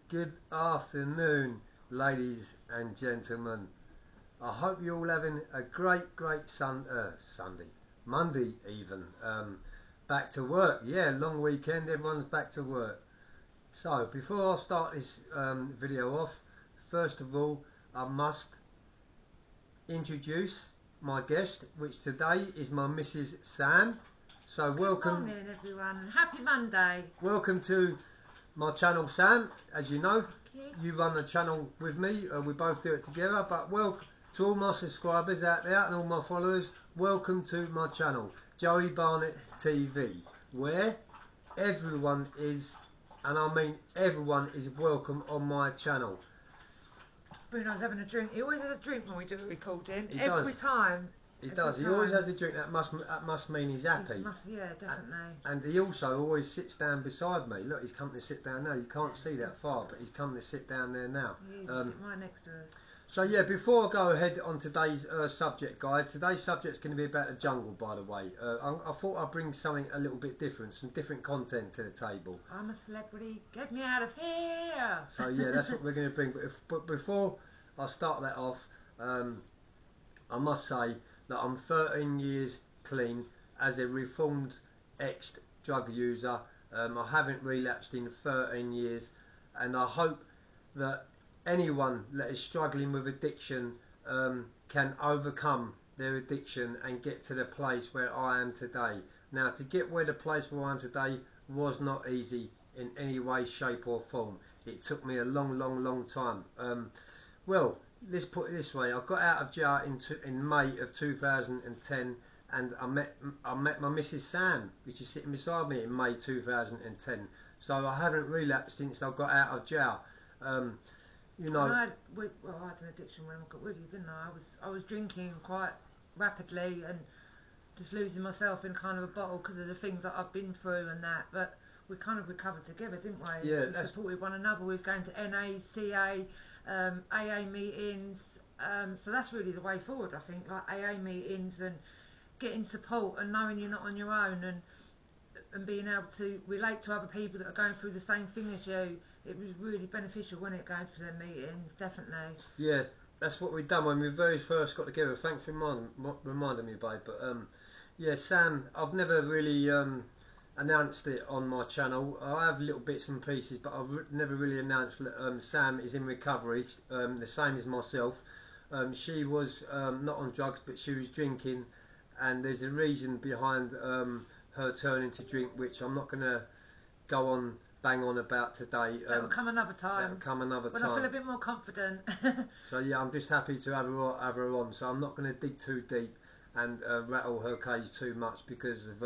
Good afternoon, ladies and gentlemen. I hope you're all having a great Sunday, Monday even. Back to work, yeah, long weekend, everyone's back to work. So, before I start this video off, first of all, I must introduce my guest, which today is my Mrs. Sam. So welcome. Good morning everyone, and happy Monday. Welcome to my channel, Sam. As you know, you run the channel with me, we both do it together, but welcome to all my subscribers out there and all my followers. Welcome to my channel, Joey Barnett TV, where everyone is, and I mean everyone is welcome on my channel. Bruno's having a drink. He always has a drink when we do a recording. He every does. time. He does. He always has a drink. That must mean he's happy. Yeah, definitely. And he also always sits down beside me. Look, he's come to sit down now. You can't see that far, but he's come to sit down there now. He's sitting right next to us. So yeah, before I go ahead on today's subject, guys, today's subject's going to be about the jungle, by the way. I thought I'd bring something a little bit different, some different content to the table. I'm a celebrity, get me out of here! So yeah, that's what we're going to bring. But before I start that off, I must say that I'm 13 years clean as a reformed ex-drug user. I haven't relapsed in 13 years, and I hope that anyone that is struggling with addiction can overcome their addiction and get to the place where I am today. Now, to get where the place where I am today was not easy in any way, shape or form. It took me a long time. Well, let's put it this way. I got out of jail in May of 2010, and I met my Mrs. Sam, which is sitting beside me, in May 2010. So I haven't relapsed since I got out of jail. You know, I had an addiction when I got with you, didn't I? I was drinking quite rapidly and just losing myself in kind of a bottle because of the things that I've been through and that. But we kind of recovered together, didn't we? Yeah, we supported one another. We was going to NA, CA, AA meetings. So that's really the way forward, I think. Like AA meetings and getting support and knowing you're not on your own, and being able to relate to other people that are going through the same thing as you. It was really beneficial, wasn't it, going to the meetings, definitely. Yeah, that's what we've done when we very first got together. Thanks for reminding me, babe. But yeah, Sam, I've never really announced it on my channel. I have little bits and pieces, but I've never really announced that Sam is in recovery, the same as myself. She was not on drugs, but she was drinking, and there's a reason behind her turning to drink, which I'm not going to go on bang on about today. That will come another time. That will come another when time. I feel a bit more confident. So yeah, I'm just happy to have her on. So I'm not going to dig too deep and rattle her cage too much, because of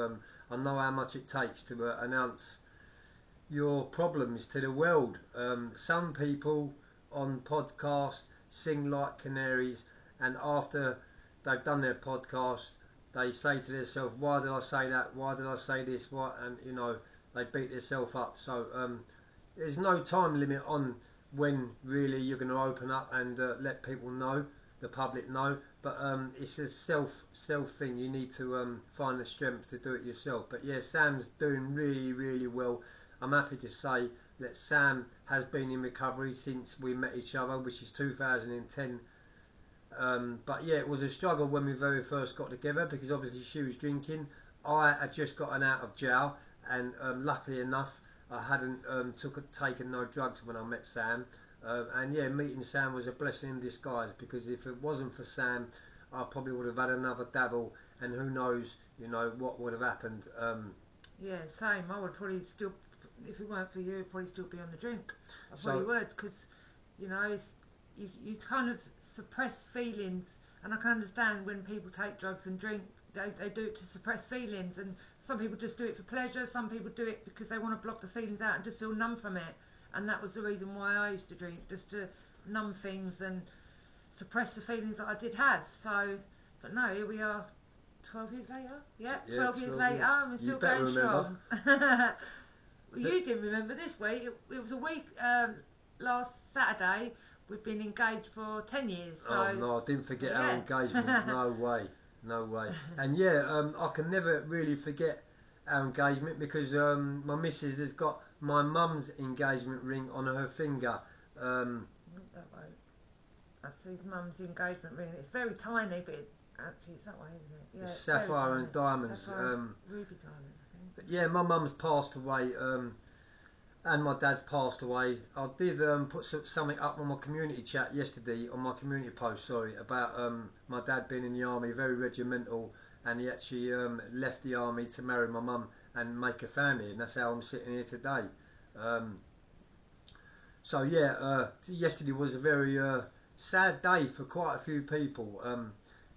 I know how much it takes to announce your problems to the world. Some people on podcasts sing like canaries, and after they've done their podcast, they say to themselves, "Why did I say that? Why did I say this? What?" And you know, they beat themselves up. So there's no time limit on when really you're going to open up and let people know, the public know. But it's a self thing. You need to find the strength to do it yourself. But yeah, Sam's doing really well. I'm happy to say that Sam has been in recovery since we met each other, which is 2010. But yeah, it was a struggle when we very first got together, because obviously she was drinking. I had just gotten out of jail, and luckily enough I hadn't taken no drugs when I met Sam. And yeah, meeting Sam was a blessing in disguise, because if it wasn't for Sam, I probably would have had another dabble, and who knows, you know, what would have happened. Yeah, same. I would probably still, if it weren't for you, I'd probably still be on the drink. I probably would, because you know, you kind of suppress feelings, and I can understand when people take drugs and drink, they do it to suppress feelings, and some people just do it for pleasure, some people do it because they want to block the feelings out and just feel numb from it, and that was the reason why I used to drink, just to numb things and suppress the feelings that I did have. So, but no, here we are 12 years later. Yeah, 12 years later, and we're still going strong. You didn't remember this week. It was a week last Saturday. We've been engaged for 10 years. So oh no, I didn't forget our engagement. No way. And yeah, I can never really forget our engagement, because my missus has got my mum's engagement ring on her finger. Look that way. That's his mum's engagement ring. It's very tiny, but actually it's that way, isn't it? Yeah, It's sapphire and diamonds. Sapphire, ruby diamonds, I think. But yeah, my mum's passed away, and my dad's passed away. I did put something up on my community chat yesterday, on my community post, sorry, about my dad being in the army, very regimental, and he actually left the army to marry my mum and make a family, and that's how I'm sitting here today. So yeah, yesterday was a very sad day for quite a few people.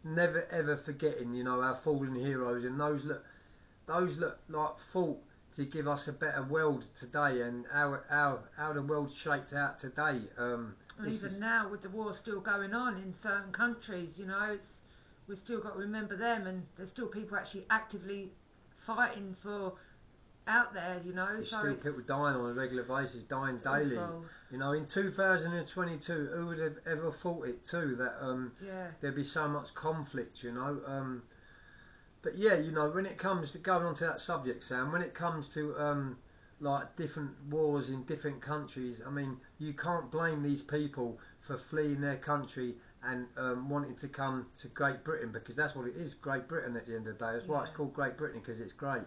Never ever forgetting, you know, our fallen heroes and those that like fought to give us a better world today, and how the world's shaped out today. And even now, with the war still going on in certain countries, you know, we've still got to remember them, and there's still people actually actively fighting for out there, you know. There's so still people dying on a regular basis, dying daily. Awful. You know, in 2022, who would have ever thought it too that there'd be so much conflict, you know. But yeah, you know, when it comes to going on to that subject, Sam, when it comes to like different wars in different countries, I mean, you can't blame these people for fleeing their country and wanting to come to Great Britain, because that's what it is, Great Britain at the end of the day. That's why it's called Great Britain, because it's great.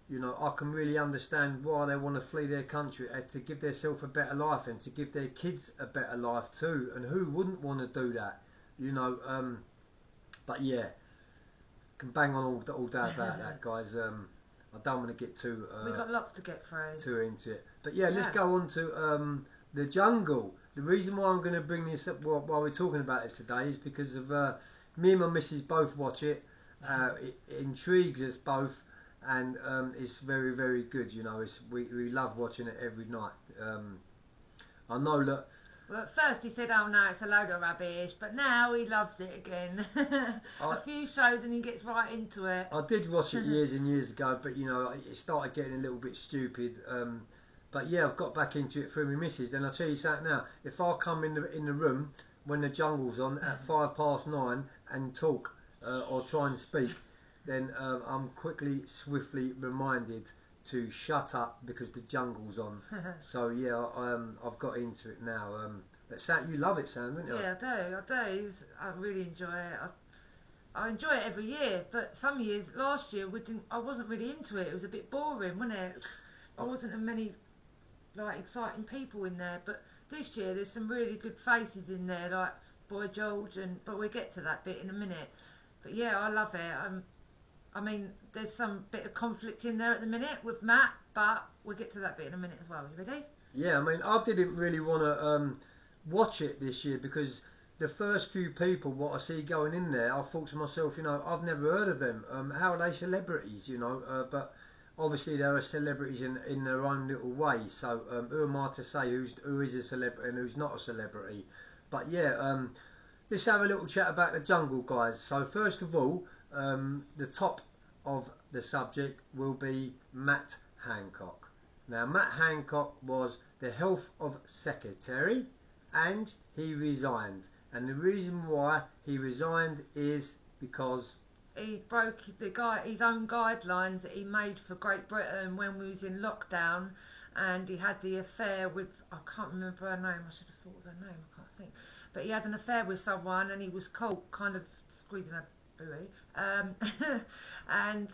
You know, I can really understand why they want to flee their country, to give themselves a better life and to give their kids a better life too. And who wouldn't want to do that? You know, but yeah, can bang on all day about that, guys. I don't want to get too... We've got lots to get through. Too into it. But yeah, let's go on to the jungle. The reason why I'm going to bring this up while we're talking about this today is because of me and my missus both watch it. It intrigues us both. And it's very, very good, you know. We love watching it every night. I know that... Well, at first he said, oh no, it's a load of rubbish, but now he loves it again. A few shows and he gets right into it. I did watch it years and years ago, but, you know, it started getting a little bit stupid. But yeah, I've got back into it through my missus. And I'll tell you something now, if I come in the room when the jungle's on at 9:05 and talk or try and speak, then I'm swiftly reminded to shut up because the jungle's on. So yeah, I've got into it now. But Sam, you love it, Sam, don't you? Yeah, I do. I really enjoy it. I enjoy it every year, but some years, last year, I wasn't really into it. It was a bit boring, wasn't it? There wasn't as many like exciting people in there. But this year, there's some really good faces in there, like Boy George, but we'll get to that bit in a minute. But yeah, I love it. I mean, there's some bit of conflict in there at the minute with Matt, but we'll get to that bit in a minute as well. You ready? Yeah, I mean, I didn't really want to watch it this year because the first few people what I see going in there, I thought to myself, you know, I've never heard of them. How are they celebrities, you know? But obviously there are celebrities in their own little way. So who am I to say who is a celebrity and who's not a celebrity? But yeah, let's have a little chat about the jungle, guys. So first of all, the top of the subject will be Matt Hancock. Now, Matt Hancock was the Health of Secretary and he resigned. And the reason why he resigned is because he broke his own guidelines that he made for Great Britain when we was in lockdown, and he had the affair with, I can't remember her name, I should have thought of her name, I can't think. But he had an affair with someone and he was caught kind of squeezing her buoy. And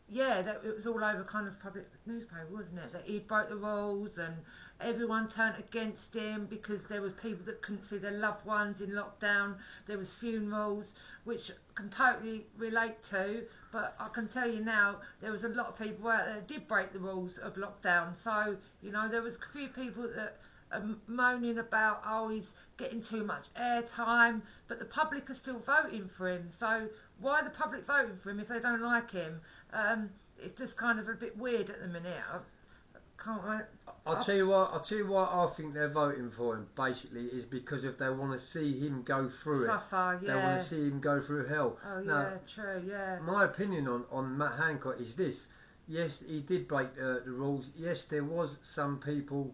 yeah, it was all over kind of public newspaper, wasn't it? That he broke the rules and everyone turned against him because there was people that couldn't see their loved ones in lockdown. There was funerals, which I can totally relate to. But I can tell you now, there was a lot of people out there that did break the rules of lockdown. So, you know, there was a few people that are moaning about, oh, he's getting too much airtime, but the public are still voting for him. So why are the public voting for him if they don't like him? It's just kind of a bit weird at the minute. I'll tell you what I think they're voting for him basically is because if they want to see him go through suffer, it. They want to see him go through hell. Oh now, yeah, true, yeah. My opinion on Matt Hancock is this. Yes, he did break the rules. Yes, there was some people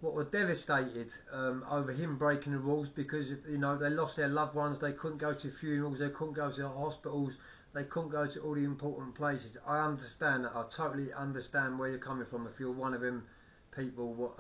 what were devastated over him breaking the rules because, you know, they lost their loved ones, they couldn't go to funerals, they couldn't go to hospitals, they couldn't go to all the important places. I understand that. I totally understand where you're coming from. If you're one of them people,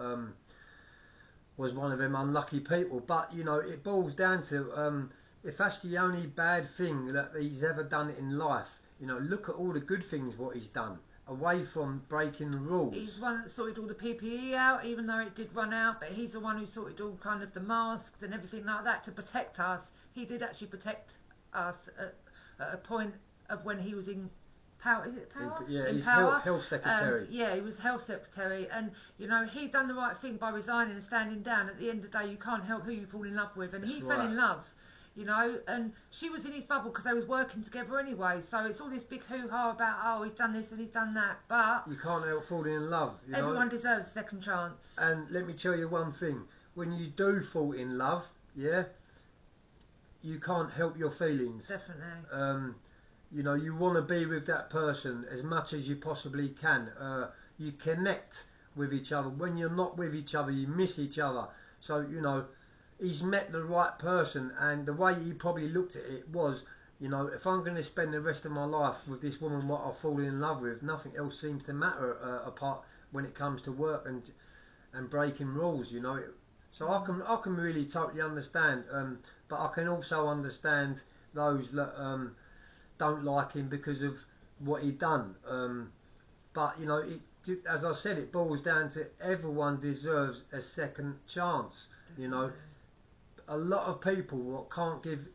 was one of them unlucky people. But you know, it boils down to if that's the only bad thing that he's ever done in life, you know, look at all the good things what he's done. Away from breaking the rules. He's the one that sorted all the PPE out, even though it did run out, but he's the one who sorted all kind of the masks and everything like that to protect us. He did actually protect us at a point of when he was in power. Is it power? He's power. health secretary. Yeah, he was health secretary, and you know, he done the right thing by resigning and standing down. At the end of the day, you can't help who you fall in love with, and he fell in love. You know, and she was in his bubble because they was working together anyway. So it's all this big hoo-ha about, oh, he's done this and he's done that. But you can't help falling in love. Everyone deserves a second chance. And let me tell you one thing: when you do fall in love, yeah, you can't help your feelings. Definitely. You know, you want to be with that person as much as you possibly can. You connect with each other. When you're not with each other, you miss each other. So you know. He's met the right person, and the way he probably looked at it was, you know, if I'm going to spend the rest of my life with this woman what I've fallen in love with, nothing else seems to matter apart when it comes to work and breaking rules, you know. So I can really totally understand, but I can also understand those that don't like him because of what he done. But you know, as I said, it boils down to everyone deserves a second chance, you know. A lot of people what can't give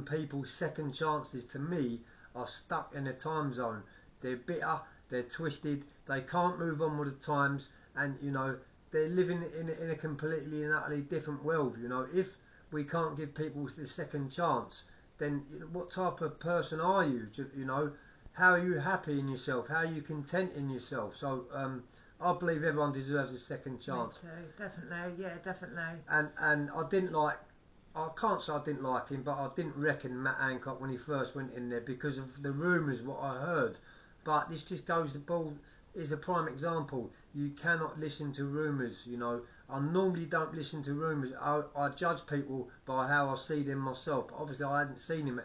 people second chances, to me, are stuck in a time zone. They're bitter, they're twisted, they can't move on with the times, and you know, they're living in a completely and utterly different world. You know, if we can't give people the second chance, then you know, what type of person are you? You know, how are you happy in yourself? How are you content in yourself? So I believe everyone deserves a second chance. Me too, definitely, yeah, definitely. And I can't say I didn't like him, but I didn't reckon Matt Hancock when he first went in there because of the rumours, what I heard. But this just goes, the ball is a prime example. You cannot listen to rumours, you know. I normally don't listen to rumours. I judge people by how I see them myself. But obviously I hadn't seen him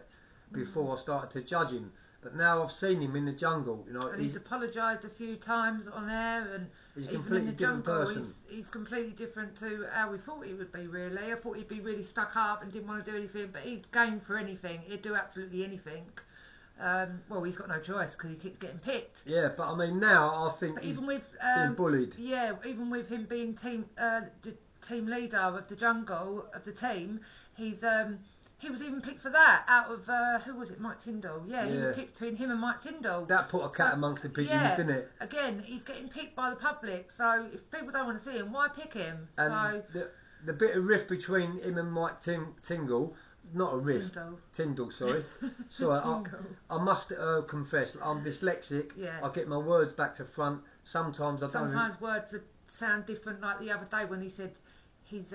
before I started to judge him. But now I've seen him in the jungle, you know. And he's apologised a few times on air, and he's a even completely in the jungle, person. He's completely different to how we thought he would be, really. I thought he'd be really stuck up and didn't want to do anything, but he's game for anything. He'd do absolutely anything. Well, he's got no choice because he keeps getting picked. Yeah, but I mean, now I think he's being bullied. Yeah, even with him being the team leader of the jungle, of the team, he was even picked for that out of, who was it, Mike Tyndall? Yeah, he was picked between him and Mike Tyndall. That put a cat amongst the pigeons, didn't it? Again, he's getting picked by the public, so if people don't want to see him, why pick him? And so the bit of rift between him and Mike Tyndall, not a rift, Tyndall, sorry. Sorry, I must confess, I'm dyslexic. Yeah. I get my words back to front. Sometimes I don't. Sometimes words sound different, like the other day when he said he's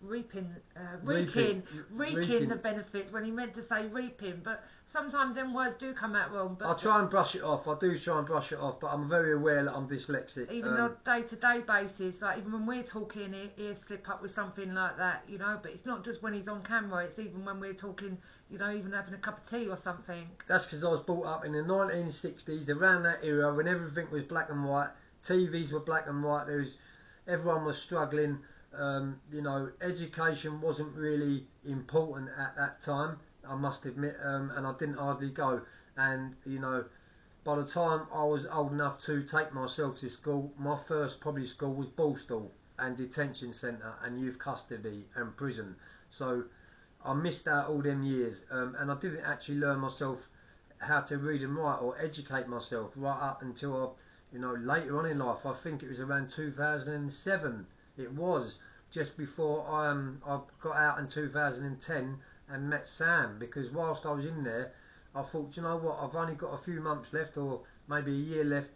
reaping the benefits when he meant to say reaping, but sometimes them words do come out wrong. But I try and brush it off. I do try and brush it off, but I'm very aware that I'm dyslexic. Even on a day-to-day basis, like even when we're talking, he'll slip up with something like that, you know. But it's not just when he's on camera; it's even when we're talking, you know, even having a cup of tea or something. That's because I was brought up in the 1960s, around that era when everything was black and white. TVs were black and white. Everyone was struggling. You know, education wasn't really important at that time, I must admit, and I didn't hardly go. And you know, by the time I was old enough to take myself to school, my first probably school was Borstal and detention centre and youth custody and prison. So I missed out all them years, and I didn't actually learn myself how to read and write or educate myself right up until you know, later on in life. I think it was around 2007. It was just before I got out in 2010 and met Sam, because whilst I was in there, I thought, you know what, I've only got a few months left or maybe a year left,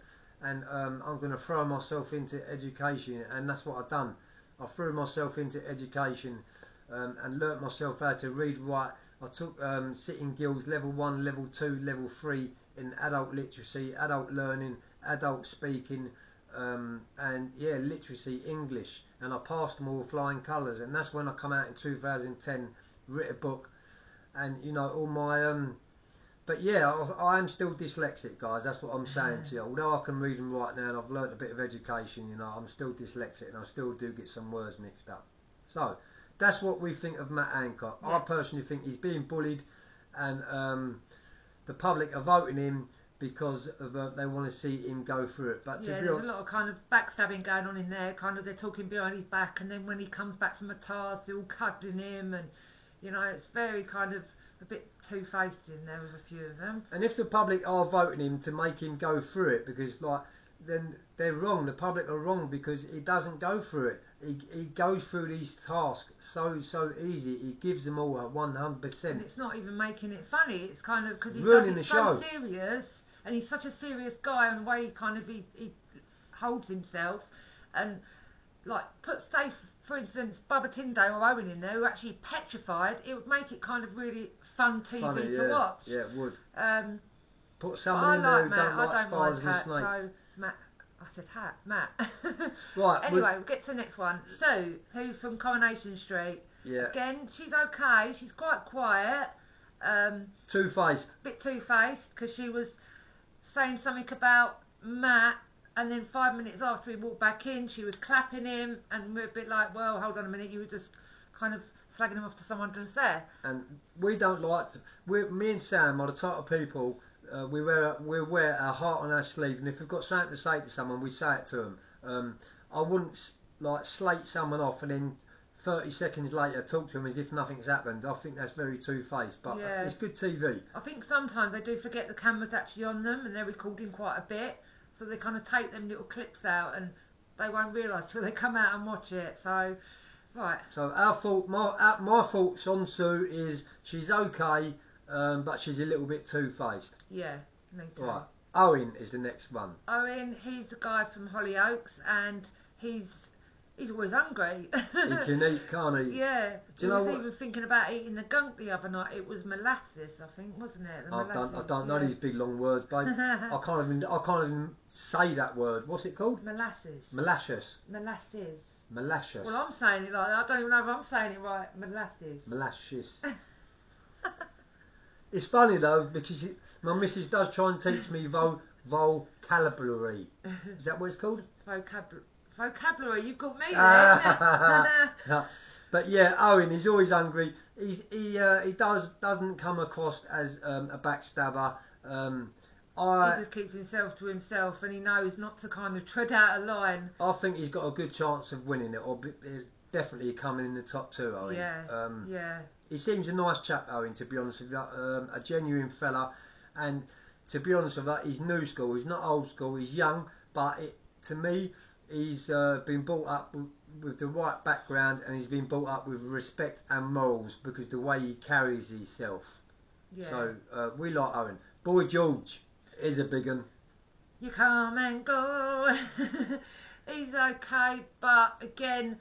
and I'm going to throw myself into education, and that's what I've done. I threw myself into education and learnt myself how to read, write. I took Sitting Guilds level 1, level 2, level 3 in adult literacy, adult learning, adult speaking, and yeah, literacy, English, and I passed them all with flying colours. And that's when I come out in 2010, writ a book, and you know, all But yeah, I am still dyslexic, guys. That's what I'm saying to you. Although I can read and write now, and I've learnt a bit of education, you know, I'm still dyslexic, and I still do get some words mixed up. So that's what we think of Matt Hancock. Yeah. I personally think he's being bullied, and the public are voting him because of, they want to see him go through it. But yeah, there's a lot of kind of backstabbing going on in there. Kind of they're talking behind his back, and then when he comes back from a task, they're all cuddling him, and you know, it's very kind of a bit two-faced in there with a few of them. And if the public are voting him to make him go through it, because like, then they're wrong. The public are wrong because he doesn't go through it. He goes through these tasks so easy. He gives them all at 100%. And it's not even making it funny. It's kind of because he Ruining does it the so show. serious, and he's such a serious guy, and the way he kind of he holds himself, and like say for instance Bubba Tyndale or Owen in there who are actually petrified. It would make it kind of really fun TV Funny, to watch. Yeah, it would. Put But someone I in there like who Matt. don't like I don't spiders mind and Pat. snakes. So Matt, I said Matt. Right. Anyway, we'll get to the next one. Sue, who's from Coronation Street. Yeah. Again, she's okay. She's quite quiet. Two-faced. Bit two-faced because she was saying something about Matt, and then 5 minutes after he walked back in, she was clapping him, and we're a bit like, well, hold on a minute, you were just kind of slagging him off to someone just there. And we don't like to. Me and Sam are the type of people. We wear our heart on our sleeve, and if we've got something to say to someone, we say it to them. I wouldn't like slate someone off and then 30 seconds later talk to them as if nothing's happened. I think that's very two-faced, but Yeah. it's good TV. I think sometimes they do forget the camera's actually on them, and they're recording quite a bit, so they kind of take them little clips out, and they won't realise till they come out and watch it. So, right. So my thoughts on Sue is she's okay, but she's a little bit two-faced. Yeah, me too. Right. Owen is the next one. Owen, he's a guy from Hollyoaks, and he's always hungry. He can eat, can't he? Yeah. Do he you know was what? even thinking about eating the gunk the other night. It was molasses, I think, wasn't it? I don't know these big long words, babe. I can't even say that word. What's it called? Molasses. Molasses. Molasses. Molasses. Well, I'm saying it like that. I don't even know if I'm saying it right. Molasses. Molasses. It's funny though because my missus does try and teach me vocabulary. Is that what it's called? Vocabulary. You've got me there. But yeah, Owen, he's always hungry. He doesn't come across as a backstabber. He just keeps himself to himself, and he knows not to kind of tread out a line. I think he's got a good chance of winning it, or definitely coming in the top two. Owen. Yeah. Yeah. He seems a nice chap, Owen, to be honest with you. A genuine fella, and to be honest with you, he's new school. He's not old school. He's young, but to me, he's been brought up with the right background, and he's been brought up with respect and morals because the way he carries himself. Yeah. So we like Owen. Boy George is a big one. You come and go. He's okay, but again,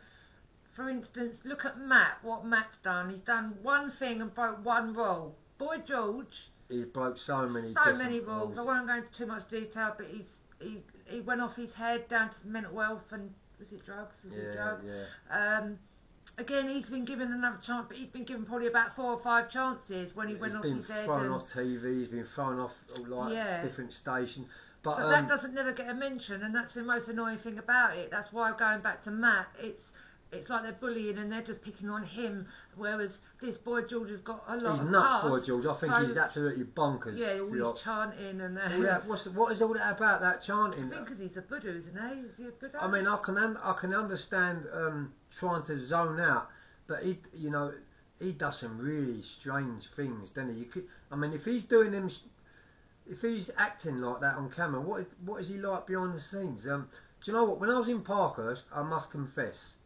for instance, look at Matt. What Matt's done. He's done one thing and broke one rule. Boy George. He broke so many rules. I won't go into too much detail, but he went off his head down to mental health and was it drugs? Yeah. Again, he's been given another chance, but he's been given probably about 4 or 5 chances when he went off his head. He's been thrown off TV. He's been thrown off different stations. But that doesn't never get a mention, and that's the most annoying thing about it. That's why going back to Matt, it's like they're bullying and they're just picking on him, whereas this Boy George has got a lot of nuts, Boy George. I think he's absolutely bonkers. Yeah, all this chanting and what is all that about, that chanting? I think because he's a Buddha, isn't he? Is he a Buddha? I mean, I can understand trying to zone out, but he does some really strange things, doesn't he? If he's doing them, if he's acting like that on camera, what is he like behind the scenes? Do you know what? When I was in Parkhurst, I must confess,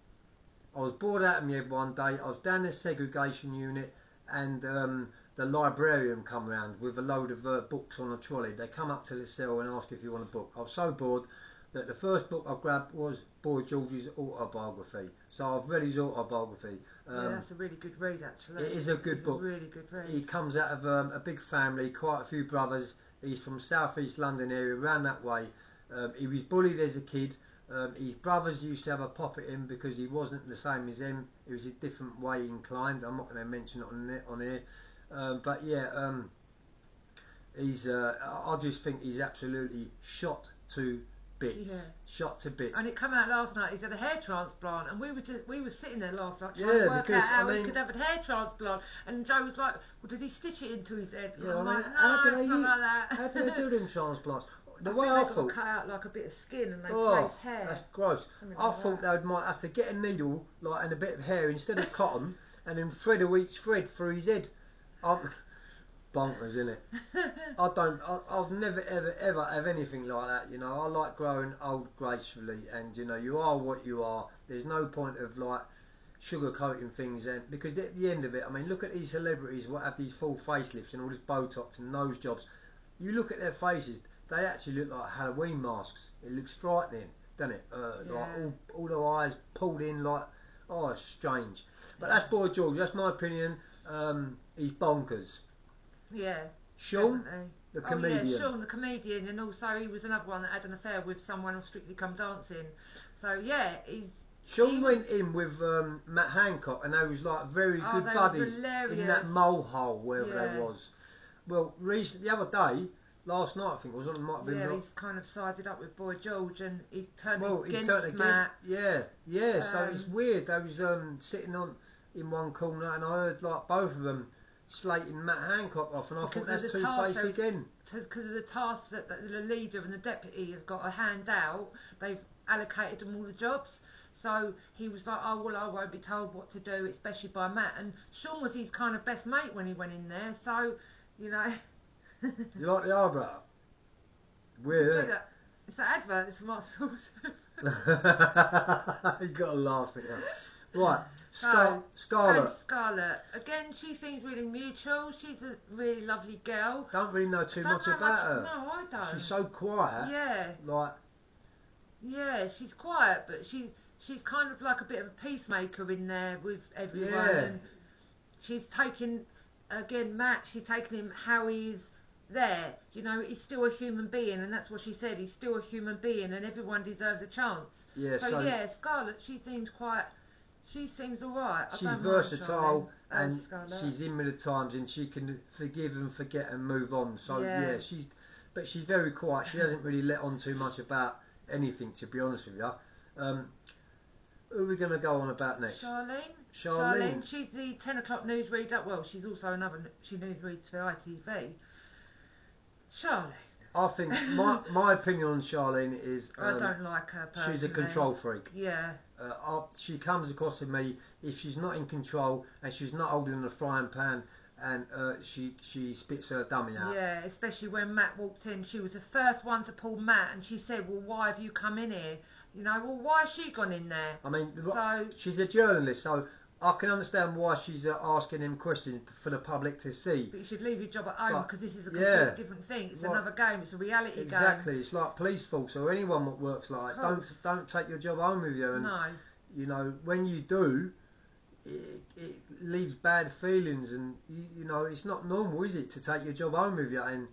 I was bored out of my head one day. I was down the segregation unit, and the librarian come round with a load of books on a trolley. They come up to the cell and ask if you want a book. I was so bored that the first book I grabbed was Boy George's autobiography. So I've read his autobiography. Yeah, that's a really good read, actually. It is a good book. A really good read. He comes out of a big family, quite a few brothers. He's from South East London area, around that way. He was bullied as a kid. His brothers used to have a pop at him because he wasn't the same as them. He was a different way inclined. I'm not going to mention it on here. But yeah, I just think he's absolutely shot to bits. Yeah. Shot to bits. And it came out last night. He's had a hair transplant, and we were sitting there last night trying Yeah, to work because, out how I he mean- could have a hair transplant. And Joe was like, "Well, does he stitch it into his head?" Yeah, I'm I mean, like, "No, how do it's they not use- like that." How do they do them transplants? The I way think I they've got thought. to cut out like a bit of skin and they Oh, place hair. that's gross. Something I like thought that. they might have to get a needle, like, and a bit of hair instead of cotton, and then thread each thread through his head. Bonkers, isn't it? I'll never ever have anything like that. You know, I like growing old gracefully, and you know, you are what you are. There's no point of like sugarcoating things, and because at the end of it, I mean, look at these celebrities what have these full facelifts and all this Botox and nose jobs. You look at their faces, they actually look like Halloween masks. It looks frightening, doesn't it? Yeah. Like all their eyes pulled in, like, oh, it's strange. But that's Boy George. That's my opinion. He's bonkers. Yeah. Sean, Definitely. the Oh comedian. yeah, Sean the comedian, and also he was another one that had an affair with someone on Strictly Come Dancing. So yeah, Sean he went in with Matt Hancock, and they was like very Oh, good they was buddies in that hilarious. mole hole, wherever Yeah. that was. Well, the other day, last night I think it was, or it might have been. yeah, he's kind of sided up with Boy George, and he's turned Well, he against turned again. Matt. Yeah. So it's weird. They was sitting on in one corner, and I heard like both of them slating Matt Hancock off, and I Because thought of that's the task two-faced again. Because of the tasks that the leader and the deputy have got to hand out, they've allocated them all the jobs. So he was like, "Oh well, I won't be told what to do, especially by Matt." And Sean was his kind of best mate when he went in there. So, you know. You like the eyebrow? Weird, Do isn't it? that. It's an advert. It's muscles. You gotta laugh at that. Right, So, Scarlett. Scarlett. Again, she seems really mutual. She's a really lovely girl. Don't really know too Don't much know about her. No, I don't. She's so quiet. Yeah. Like, Yeah, she's quiet, but she's kind of like a bit of a peacemaker in there with everyone. Yeah. And she's taken, again, Matt, she's taken him how he's there. You know, he's still a human being, and that's what she said. He's still a human being, and everyone deserves a chance. yeah, So yeah, Scarlett, she seems alright. she's versatile, Oh, and Scarlett. she's in with the times, and she can forgive and forget and move on. So Yeah. but she's very quiet. She hasn't really let on too much about anything, to be honest with you. Who are we going to go on about next? Charlene. She's the 10 o'clock newsreader. Well, she's also she newsreads for ITV. Charlene. I think my opinion on Charlene is I don't like her personally. she's a control freak. Yeah. She comes across to me, if she's not in control and she's not holding the frying pan, and she spits her dummy out. Yeah, especially when Matt walked in. She was the first one to pull Matt, and she said, "Well, why have you come in here? You know, well, why has she gone in there?" I mean, So she's a journalist, so I can understand why she's asking him questions for the public to see. but you should leave your job at home But, because this is a completely yeah. different thing. It's Well, another game. It's a reality Exactly, it's like police force or anyone that works like that. Course. Don't take your job home with you, game. and No. you know when you do, it leaves bad feelings, and you know it's not normal, is it, to take your job home with you? And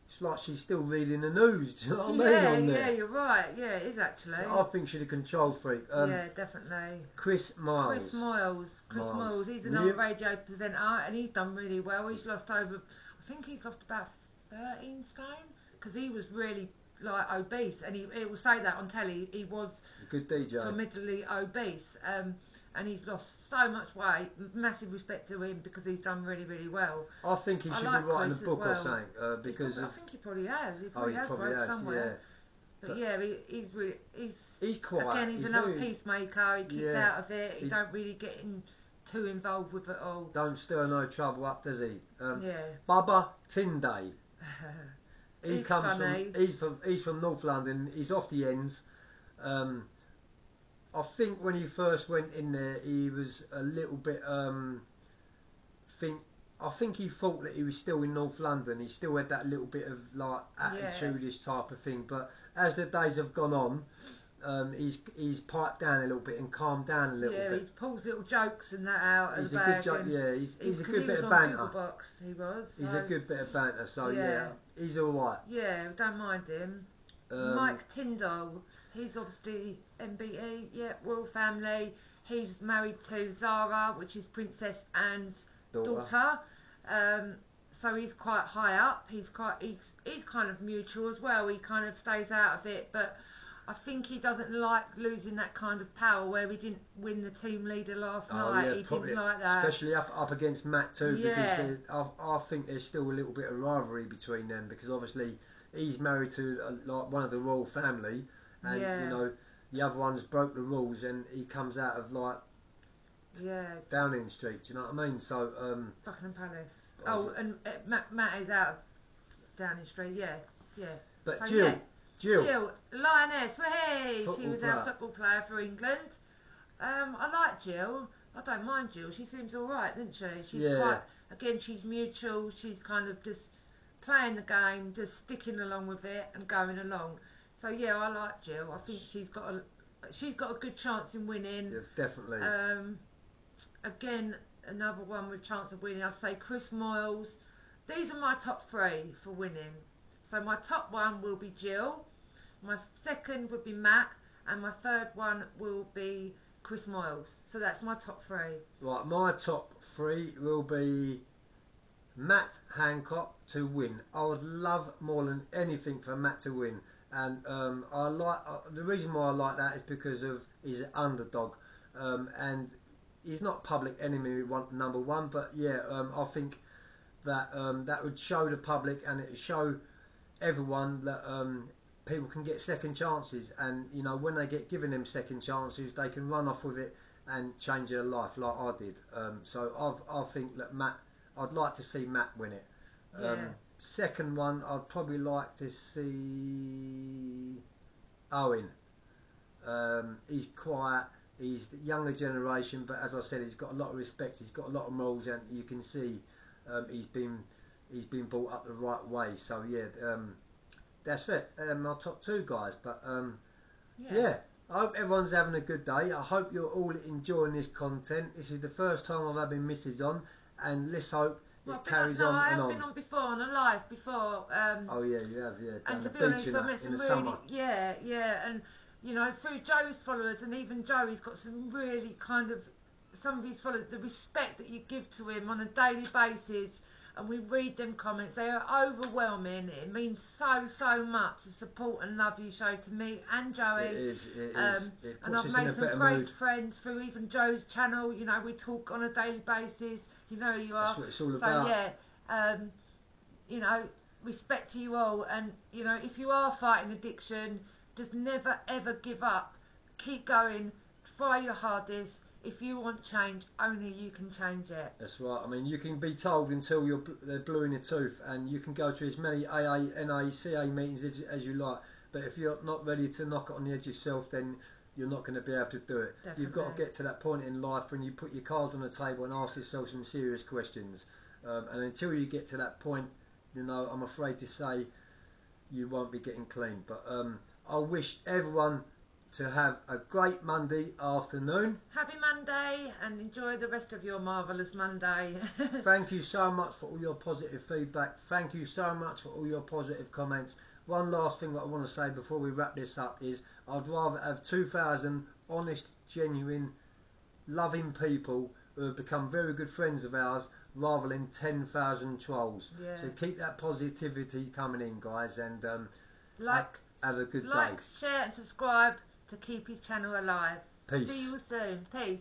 it's like she's still reading the news. Do you know what I mean? Yeah, on there? yeah, you're right. Yeah, it is actually. So I think she's a control freak. Yeah, definitely. Chris Miles. Chris Miles. He's another radio presenter, and he's done really well. He's lost over, I think he's lost about 13 stone, because he was really like obese, and it will say that on telly. He was A good DJ. formidably obese, and he's lost so much weight. Massive respect to him because he's done really, really well. I think he I should like be writing Chris a book as or well. something because I of. think he probably has. He Oh, probably he has probably wrote has. somewhere. Yeah. But yeah, he's He's quiet. again, he's another very- peacemaker. He keeps Yeah. out of it. He don't really get too involved with it all. Don't stir no trouble up, does he? Yeah. Bubba Tyndale. He He's comes funny. he's from North London. He's off the ends. I think when he first went in there, he was a little bit. I think he thought that he was still in North London. He still had that little bit of like attitude-ish type of thing. But as the days have gone on, he's piped down a little bit and calmed down a little Yeah, he bit. pulls little jokes and that out He's of a the good bag. joke. and Yeah, he's a because good he bit was of on banter. Googlebox, he was. He's so, a good bit of banter. So Yeah. yeah, he's all right. Yeah, don't mind him. Mike Tyndall, he's obviously MBE, yeah, royal family. He's married to Zara, which is Princess Anne's daughter. so he's quite high up. He's kind of neutral as well. He kind of stays out of it, but I think he doesn't like losing that kind of power where we didn't win the team leader last night. Yeah, He probably, didn't like that. especially up against Matt too, Yeah. because I think there's still a little bit of rivalry between them, because obviously he's married to like one of the royal family, and you know the other one's broke the rules, and he comes out of like Downing Street. Do you know what I mean? So Buckingham Palace. Oh, and Matt is out of Downing Street. Yeah. But so, Jill, Lioness, hey, she was player. our football player for England. I like Jill. I don't mind Jill. She seems all right, doesn't she? She's quite. Again, she's mutual. She's kind of just playing the game, just sticking along with it and going along. So yeah, I like Jill. I think she's got a good chance in winning. Yeah, definitely. Again, another one with chance of winning. I'd say Chris Moyles. These are my top 3 for winning. So my top 1 will be Jill, my second would be Matt, and my third one will be Chris Moyles. So that's my top 3. Right, my top 3 will be Matt Hancock to win. I would love more than anything for Matt to win, and I like the reason why I like that is because of he's an underdog, and he's not public enemy number 1, but yeah, I think that that would show the public, and it would show everyone that people can get second chances, and you know when they get given them second chances, they can run off with it and change their life like I did. So I think that I'd like to see Matt win it. Second one, I'd probably like to see Owen. He's quiet. He's the younger generation, but as I said, he's got a lot of respect. He's got a lot of morals, and you can see he's been brought up the right way. So yeah, that's it. My top 2 guys. But yeah, I hope everyone's having a good day. I hope you're all enjoying this content. This is the first time I've had my missus on, and let's hope it carries on and on. I've been on before, on a live before. Oh yeah, you have, yeah. And to be honest, I met some really, and you know, through Joe's followers, and even Joe, he's got some really kind of, some of his followers, the respect that you give to him on a daily basis, and we read them comments, they are overwhelming. It means so much, the support and love you show to me and Joey. It is. And I've made some great friends through even Joe's channel. You know, we talk on a daily basis. You know who you are. That's what it's all about. So yeah, you know, respect to you all, and you know, if you are fighting addiction, just never ever give up. Keep going. Try your hardest. If you want change, only you can change it. That's right. I mean, you can be told until they're blue in the tooth, and you can go to as many AA, NA, CA meetings as you like. But if you're not ready to knock it on the edge yourself, then you're not going to be able to do it. Definitely. You've got to get to that point in life when you put your cards on the table and ask yourself some serious questions. And until you get to that point, you know, I'm afraid to say you won't be getting clean. But I wish everyone to have a great Monday afternoon. Happy Monday, and enjoy the rest of your marvellous Monday. Thank you so much for all your positive feedback. Thank you so much for all your positive comments. One last thing that I want to say before we wrap this up is I'd rather have 2,000 honest, genuine, loving people who have become very good friends of ours rather than 10,000 trolls. Yeah. So keep that positivity coming in, guys, and have a good day. Like, share and subscribe to keep his channel alive. Peace. See you soon. Peace.